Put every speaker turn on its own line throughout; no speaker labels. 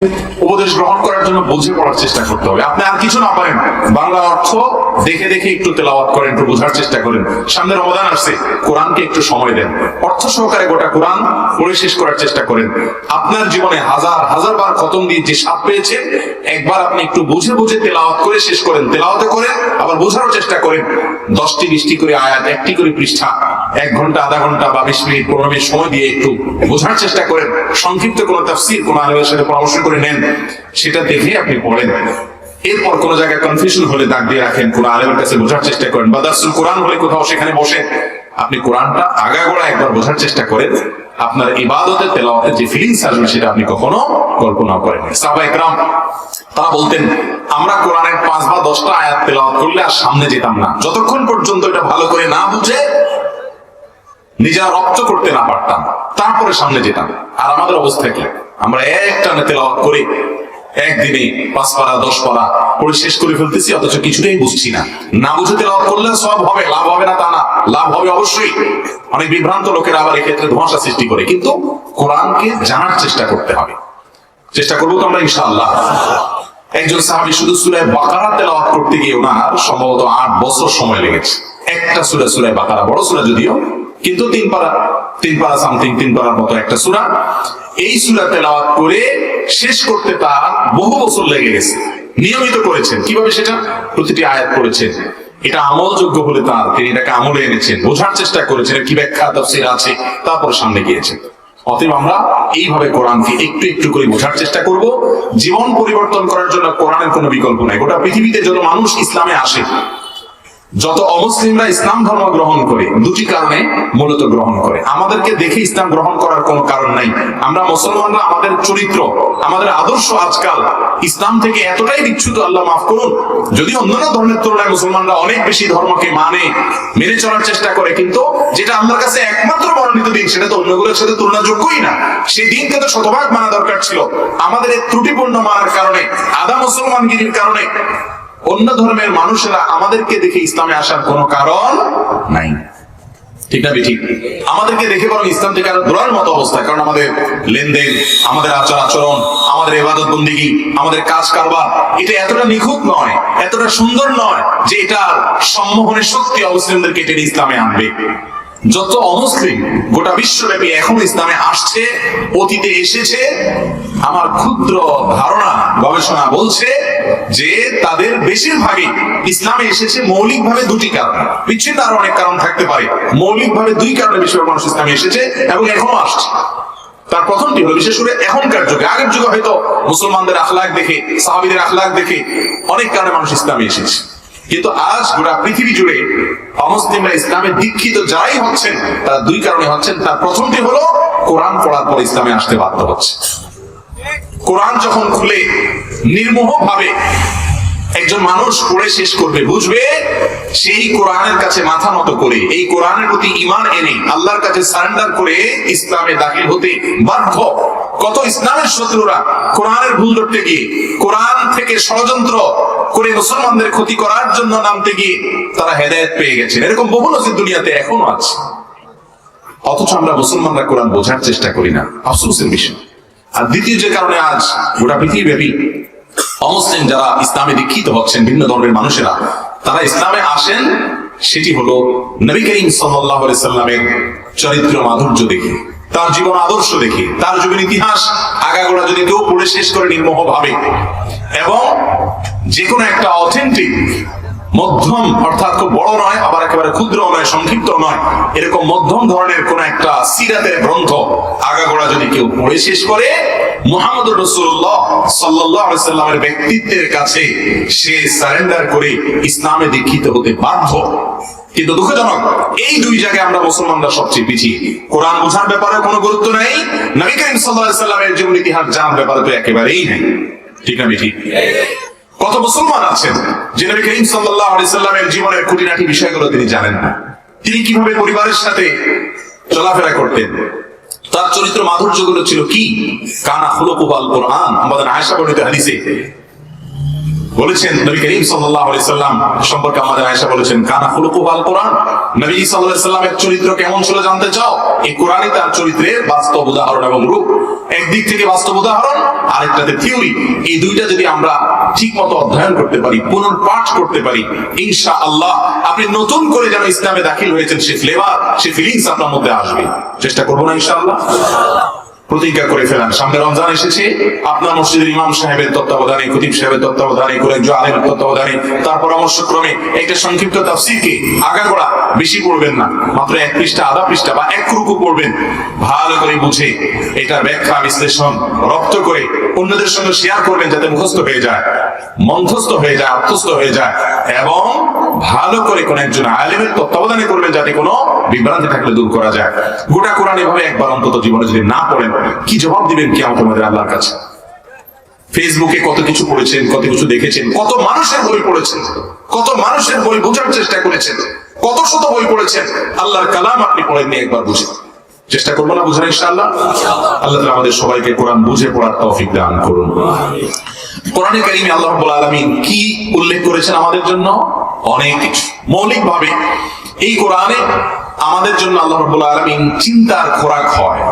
উপদেশ গ্রহণ করার জন্য বুঝে পড়ার চেষ্টা করতে হবে। আপনি আর কিছু না পারেন, বাংলা অর্থ দেখে দেখে একটু তেলাওয়াত করেন, একটু বোঝার চেষ্টা করেন। সামনে রমাদান আসছে, কোরআনকে একটু সময় দেন, অর্থ সহকারে গোটা কোরআন পড়ে শেষ করার চেষ্টা করেন। আপনার জীবনে হাজার হাজার বার খতম দিয়ে যে স্বাদ পেয়েছেন, একবার আপনি একটু বুঝে বুঝে তেলাওয়াত করে শেষ করেন, তেলাওয়াতে করেন, আবার বোঝারও চেষ্টা করেন। 10টি 20টি করে আয়াত, 1টি করে পৃষ্ঠা, 1 ঘন্টা, আধা ঘন্টা বা 20 মিনিট 15 মিনিট সময় দিয়ে একটু বোঝার চেষ্টা করেন। সংক্ষিপ্ত কোনো তাফসীর কোন আলেমের সাথে পরামর্শ করে নেন, সেটা দেখে আপনি পড়েন। এরপর কোন জায়গায় কনফিউশন হলে দাগ দিয়ে রাখেন, কোন আলেমের কাছে বোঝার চেষ্টা করেন, বা দারসুল কোরআন হলে কোথাও সেখানে বসে আপনি কোরআনটা আগাগোড়া একবার বোঝার চেষ্টা করেন। আপনার ইবাদতে তেলাওয়াতে যে ফিলিংস আসবে সেটা আপনি কখনো কল্পনা করেন। সাহাবা ইকরাম তারা বলতেন, আমরা কোরআনের 5 বা 10টা আয়াত তেলাওয়াত করলে আর সামনে যেতাম না, যতক্ষণ পর্যন্ত এটা ভালো করে না বুঝে নিজেরা রপ্ত করতে না পারতাম, তারপরে সামনে যেতাম। আর আমাদের অবস্থা কি? আমরা একটানে তেলাওয়াত করে একদিনে 5 পারা 10 পারা পড়ে শেষ করে ফেলতেছি, অথচ কিছুটাই বুঝছি না। না বুঝে তেলাওয়াত করলে সব হবে, লাভ হবে না তা না, লাভ হবে অবশ্যই। অনেক বিভ্রান্ত লোকেরা আবার এক্ষেত্রে ধোঁয়াশা সৃষ্টি করে, কিন্তু কোরআনকে জানার চেষ্টা করতে হবে। চেষ্টা করবো তো আমরা ইনশাআল্লাহ। একজন সাহাবী শুধু সূরা বাকারা তেলাওয়াত করতে গিয়ে ওনার সম্ভবত 8 বছর সময় লেগেছে। একটা সূরা বাকারা বড় সূরা যদিও, কিন্তু 3 পারা সামথিং, 3 পারার মতো একটা সূরা। এই সূরা তেলাওয়াত করে শেষ করতে তার বহু বছর লেগে গেছে। নিয়মিত করেছেন। কিভাবে সেটা? প্রতিটি আয়াত পড়েছেন, এটা আমলযোগ্য হলে তিনি এটাকে আমলে এনেছেন, বোঝার চেষ্টা করেছেন, কি ব্যাখ্যা তাফসীর আছে, তারপর সামনে গিয়েছেন। অতএব আমরা এইভাবে কোরআনকে একটু একটু করে বোঝার চেষ্টা করব। জীবন পরিবর্তন করার জন্য কোরআনের কোনো বিকল্প নাই। গোটা পৃথিবীতে যত মানুষ ইসলামে আসে, যত অমুসলিমরা ইসলাম ধর্ম গ্রহণ করে, দুটি কারণে মূলত গ্রহণ করে। আমাদেরকে দেখে ইসলাম গ্রহণ করার কোনো কারণ নাই। আমরা মুসলমানরা আমাদের চরিত্র, আমাদের আদর্শ আজকাল ইসলাম থেকে এতটাই বিচ্যুত, আল্লাহ মাফ করুন। যদি অন্যান্য ধর্মের তুলনায় মুসলমানরা অনেক বেশি ধর্মকে মেনে চলার চেষ্টা করে, কিন্তু যেটা আল্লাহর কাছে একমাত্র মনোনীত দিন, সেটা তো অন্যগুলোর সাথে তুলনাযোগ্যই না। সেই দিনকে তো শতভাগ মানা দরকার ছিল। আমাদের এই ত্রুটিপূর্ণ মানার কারণে, আধা মুসলমানগিরির কারণে অন্য ধর্মের মানুষেরা আমাদেরকে দেখে ইসলামে আসার কোনো কারণ নাই। ঠিক না? ঠিক। আমাদেরকে দেখে বরং ইসলাম থেকে আরো দূরের মতো অবস্থা। কারণ আমাদের লেনদেন, আমাদের আচরণ, আমাদের ইবাদত বন্দেগী, আমাদের কাজ কারবার, এটা এতটা নিখুঁত নয়, এতটা সুন্দর নয় যে এটার সম্মোহনের শক্তি অমুসলিমদেরকে টেনে ইসলামে আনবে। যত অমুসলিম গোটা বিশ্বব্যাপী এখন ইসলামে আসছে, অতীতে এসেছে, আমার ক্ষুদ্র ধারণা, গবেষণা বলছে যে তাদের বেশিরভাগই ইসলামে এসেছে মৌলিকভাবে 2টি কারণ। বিচ্ছিন্ন আরো অনেক কারণ থাকতে পারে, মৌলিকভাবে 2 কারণে বেশিরভাগ মানুষ ইসলামে এসেছে এবং এখনো আসছে। তার প্রথমটি হলো, বিশেষ করে এখনকার যুগে, আগের যুগে হয়তো মুসলমানদের আখলাক দেখে, সাহাবীদের আখলাক দেখে অনেক কারণে মানুষ ইসলামে এসেছে, কিন্তু আজ গোটা পৃথিবী জুড়ে অমুসলিমরা ইসলামে দীক্ষিত যারাই হচ্ছেন, তারা 2 কারণে হচ্ছেন। তার প্রথমটি হলো কোরআন পড়ার পর ইসলামে আসতে বাধ্য হচ্ছে। কোরআন যখন খুলে নির্মোহ ভাবে একজন মানুষ পড়ে শেষ করবে, বুঝবে, সেই কোরআনের কাছে মাথা নত করে, এই কোরআনের প্রতি ঈমান এনে আল্লাহর কাছে সারেন্ডার করে ইসলামে দাখিল হতে বাধ্য। কত ইসলামের শত্রুরা কোরআনের ভুল ধরতে গিয়ে, কোরআন থেকে ষড়যন্ত্র করে মুসলমানদের ক্ষতি করার জন্য নামতে গিয়ে তারা হেদায়েত পেয়ে গেছেন। এরকম বহু নজির দুনিয়াতে এখনো আছে। অথচ আমরা মুসলমানরা কোরআন বোঝার চেষ্টা করি না, আফসোসের বিষয়। আর দ্বিতীয় যে কারণে আজ গোটা পৃথিবীব্যাপী অমুসলিম যারা ইসলামে দীক্ষিত হচ্ছেন, ভিন্ন ধর্মের মানুষেরা, তারা ইসলামে আসেন, সেটি হলো নবী করিম সাল্লাল্লাহু আলাইহি সাল্লামের চরিত্র মাধুর্য দেখে, তার জীবন আদর্শ দেখে, তার জীবন ইতিহাস আগাগোড়া যদি কেউ পড়ে শেষ করে নির্মোহ ভাবে, এবং যে কোনো একটা অথেন্টিক মধ্যম, অর্থাৎ খুব বড় নয়, আবার একেবারে ক্ষুদ্র নয়, সংক্ষিপ্ত নয়, এরকম মধ্যম ধরনের কোন একটা সিরাতের গ্রন্থ আগাগোড়া যদি কেউ পড়ে শেষ করে, মুহাম্মদুর রাসূলুল্লাহ সাল্লাল্লাহু আলাইহি সাল্লামের ব্যক্তিত্বের কাছে সে সারেন্ডার করে ইসলামে দীক্ষিত হতে বাধ্য। কিন্তু দুঃখজনক, এই 2 জায়গায় আমরা মুসলমানরা সবচেয়ে পিছিয়ে। কোরআন বোঝার ব্যাপারে কোনো গুরুত্ব নেই, নবী করিম সাল্লাল্লাহু আলাইহি সাল্লামের জীবন ইতিহাস জানার ব্যাপারে তো একেবারেই নেই। ঠিক না? ঠিক। কত মুসলমান আছেন যে নবী করিম সাল্লাল্লাহু আলাইহি সাল্লামের জীবনের খুঁটিনাটি বিষয়গুলো তিনি জানেন না। তিনি কিভাবে পরিবারের সাথে চলাফেরা করতেন, তার চরিত্র মাধুর্যগুলো ছিল কি? কানা খুলুকুল কোরআন। আমাদের আয়েশা বর্ণিত হাদিসে বলেছেন নবী করিম সাল্লাল্লাহু আলাইহি সাল্লাম সম্পর্কে আমাদের আয়েশা বলেছেন, কানা খুলুকুহু আল কোরআন। নবী সাল্লাল্লাহু আলাইহি সাল্লামের চরিত্র কেমন ছিল জানতে চাও? এই কোরআনই তার চরিত্রের বাস্তব উদাহরণ এবং রূপ। একদিক থেকে বাস্তব উদাহরণ, আরেকটাতে থিওরি। এই দুইটা যদি আমরা ঠিকমতো অধ্যয়ন করতে পারি, পুনর্পাঠ করতে পারি, ইনশাআল্লাহ আপনি নতুন করে যেন ইসলামে দাখিল হয়েছেন সে ফ্লেভার, সে ফিলিংস আপনার মধ্যে আসবে। চেষ্টা করবো না ইনশাআল্লাহ? প্রতিজ্ঞা করে ফেলেন, সামনে রমজান এসেছে, আপনার মসজিদের ইমাম সাহেবের তত্ত্বাবধানে, খতিব সাহেবের তত্ত্বাবধানে, কোন একজন আলেমের তত্ত্বাবধানে তার পরামর্শক্রমে একটা সংক্ষিপ্ত তাফসীরকে আগাগোড়া বেশি পড়বেন না, মাত্র 1 পৃষ্ঠা, আধা পৃষ্ঠা বা 1 রুকু পড়বেন, ভালো করে বুঝে এটার ব্যাখ্যা বিশ্লেষণ রপ্ত করে অন্যদের সঙ্গে শেয়ার করবেন, যাতে মুখস্থ হয়ে যায়, মন্থস্থ হয়ে যায়, আত্মস্থ হয়ে যায়, এবং ভালো করে কোন একজন আলেমের তত্ত্বাবধানে করবেন, যাতে কোনো বিভ্রান্তি থাকলে দূর করা যায়। গোটা কোরআন এভাবে একবার অন্তত জীবনে যদি না পড়েন, কি জবাব দিবেন কিয়ামত আমাদের আল্লাহর কাছে? ফেসবুকে কত কিছু পড়েছেন, কত কিছু দেখেছেন, কত মানুষের বই পড়েছেন, কত মানুষের বই বোঝার চেষ্টা করেছেন, কত শত বই পড়েছেন, আল্লাহর কালাম আপনি পড়েননি, একবার বুঝে চেষ্টা করবো না বুঝার ইনশাআল্লাহ? আল্লাহ তাআলা আমাদের সবাইকে কোরআন বুঝে পড়ার তৌফিক দান করুন। কোরআনে কারীমে আল্লাহ রাব্বুল আলামিন কি উল্লেখ করেছেন আমাদের জন্য? অনেক কিছু। মৌলিকভাবে এই কোরআনে আমাদের জন্য আল্লাহ রাব্বুল আলামিন চিন্তার খোরাক হয়,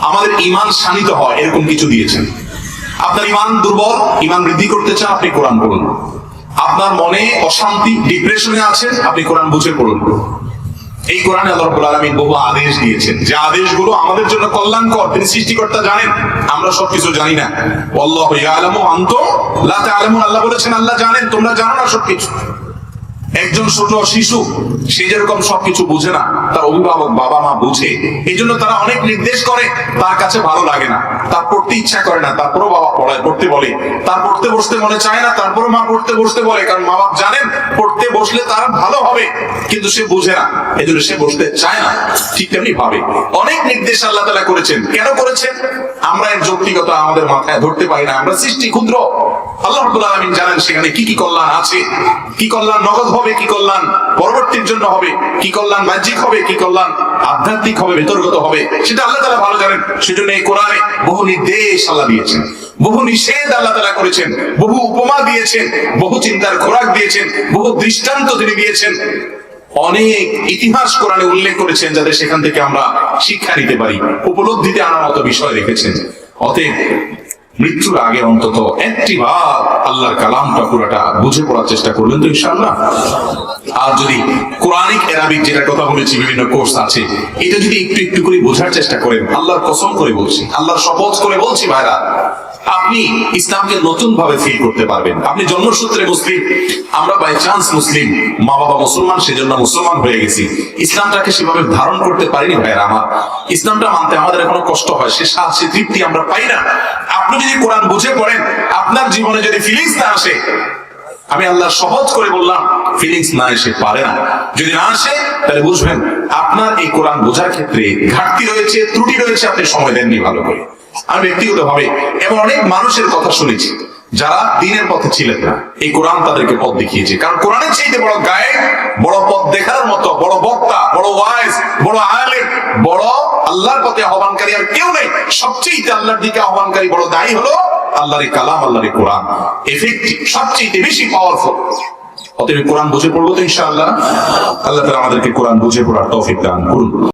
আমাদের ঈমান শানিত হয়, এরকম কিছু দিয়েছেন। আপনার ঈমান দুর্বল, ঈমান বৃদ্ধি করতে চান, আপনি কোরআন পড়ুন। আপনার মনে অশান্তি, ডিপ্রেশনে আছেন, আপনি কোরআন বুঝে পড়ুন। এই কোরআনে আল্লাহ রাব্বুল আলামিন বহু আদেশ দিয়েছেন, যে আদেশগুলো আমাদের জন্য কল্যাণকর। তিনি সৃষ্টিকর্তা, জানেন, আমরা সবকিছু জানি না। আল্লাহু ইয়ালামু আনতুম লা তা'লামুন। আল্লাহ বলেছেন আল্লাহ জানেন, তোমরা জানো না সবকিছু। একজন ছোট শিশু, সে যেরকম সবকিছু বুঝে না, তার অভিভাবক বাবা মা বুঝে, এই জন্য তারা অনেক নির্দেশ করে, তার কাছে ভালো লাগে না, তার পড়তে ইচ্ছা করে না, তারপরও বাবা পড়ায়, পড়তে বলে, তার পড়তে বসতে মনে চায় না, তারপরও মা পড়তে বসতে বলে, কারণ মা বাবা জানেন পড়তে বসলে তার ভালো হবে, কিন্তু সে বুঝে না, এই জন্য সে বসতে চায় না। ঠিক তেমনি ভাবে অনেক নির্দেশ আল্লাহ তাআলা করেছেন। কেন করেছেন? আমরা এর যৌক্তিকতা আমাদের মাথায় ধরতে পারি না, আমরা সৃষ্টি ক্ষুদ্র। আল্লাহ রাব্বুল আলামিন জানেন সেখানে কি কি কল্যাণ আছে, কি কল্যাণ নগদ হবে, কি কল্যাণ পরবর্তীর জন্য হবে, কি কল্যাণ বাহ্যিক হবে, কি কল্যাণ আধ্যাত্মিক হবে, ভিতরগত হবে, সেটা আল্লাহ তাআলা ভালো জানেন। সেজন্য এই কোরআনে বহু নির্দেশ আল্লাহ দিয়েছেন, বহু নিষেধ আল্লাহ তাআলা করেছেন, বহু উপমা দিয়েছেন, বহু চিন্তার খোরাক দিয়েছেন, বহু দৃষ্টান্ত তিনি দিয়েছেন, অনেক ইতিহাস কোরআনে উল্লেখ করেছেন, যাতে সেখান থেকে আমরা শিক্ষা নিতে পারি, উপলব্ধিতে আনার মতো বিষয় রেখেছেন। অতএব মৃত্যুর আগে অন্তত একটি বার আল্লাহর কালামটা পুরোটা বুঝে পড়ার চেষ্টা করবেন তো ইনশাআল্লাহ। আর যদি কোরআনিক অ্যারাবিক, যেটা কথা বলেছি, বিভিন্ন কোর্স আছে, এটা যদি একটু একটু করে বোঝার চেষ্টা করেন, আল্লাহর কসম করে বলছি, আল্লাহর শপথ করে বলছি ভাইরা, আপনি ইসলামকে নতুন ভাবে ফিল করতে পারবেন। আপনি জন্মসূত্রে মুসলিম, আমরা বাই চান্স মুসলিম, মা বাবা মুসলমান, সেজন্য মুসলমান হয়ে গেছি, ইসলামটাকে সেভাবে ধারণ করতে পারিনি ভাইরা আমার। ইসলামটা মানতে আমাদের এখনো কষ্ট হয়, সে শান্তি তৃপ্তি আমরা পাই না। আপনি যদি কোরআন বুঝে পড়েন, আপনার জীবনে যদি ফিলিংস না আসে, আমি আল্লাহ সহজ করে বললাম, ফিলিংস না এসে পারে না। যদি না আসে, তাহলে বুঝবেন আপনার এই কোরআন বোঝার ক্ষেত্রে ঘাটতি রয়েছে, ত্রুটি রয়েছে, আপনি সময় দেননি ভালো করে। আমি ব্যক্তিগতভাবে এমন অনেক মানুষের কথা শুনেছি যারা দিনের পথে ছিলেন না, এই কোরআন তাদেরকে পথ দেখিয়েছে। কারণ কোরআনের চাইতে বড় গায়েব, বড় পথ দেখার মতো, বড় বক্তা, বড় ওয়াইজ, বড় আলেম, বড় আল্লাহর পথে আহ্বানকারী আর কেউ নেই। সবচেয়ে আল্লাহর দিকে আহ্বানকারী বড় দায়ী হলো আল্লাহর কালাম, আল্লাহর কোরআন। এফেক্টিভ, সবচেয়ে বেশি পাওয়ারফুল। অতএব কোরআন বুঝে পড়বো তো ইনশাআল্লাহ। আল্লাহ তাআলা আমাদেরকে কোরআন বুঝে পড়ার তৌফিক দান করুন।